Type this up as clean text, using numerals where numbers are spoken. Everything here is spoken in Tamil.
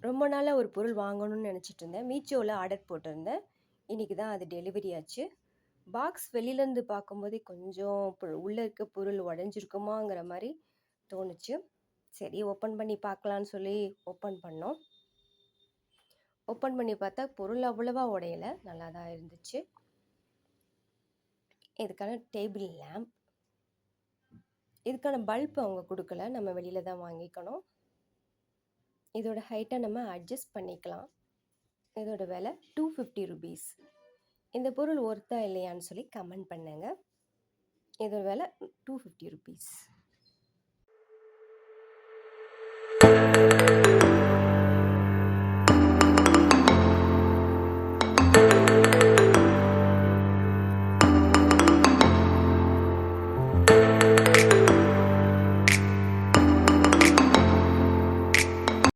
ரொம்ப நாளாக ஒரு பொருள் வாங்கணும்னு நினச்சிட்டு இருந்தேன். மீஷோவில் ஆர்டர் போட்டிருந்தேன். இன்றைக்கி தான் அது டெலிவரி ஆச்சு. பாக்ஸ் வெளியிலேருந்து பார்க்கும்போதே கொஞ்சம் உள்ளே இருக்க பொருள் உடஞ்சிருக்குமாங்கிற மாதிரி தோணுச்சு. சரி ஓப்பன் பண்ணி பார்க்கலான்னு சொல்லி ஓப்பன் பண்ணோம். ஓப்பன் பண்ணி பார்த்தா பொருள் அவ்வளவா உடையலை, நல்லா தான் இருந்துச்சு. இதுக்கான டேபிள் லேம்ப், இதுக்கான பல்ப் அவங்க கொடுக்கல, நம்ம வெளியில் தான் வாங்கிக்கணும். இதோட ஹைட்டை நம்ம அட்ஜஸ்ட் பண்ணிக்கலாம். இதோட விலை 250 ருபீஸ். இந்த பொருள் ஒர்த்தா இல்லையான்னு சொல்லி கமெண்ட் பண்ணுங்க. இதோட விலை 250 ருபீஸ்.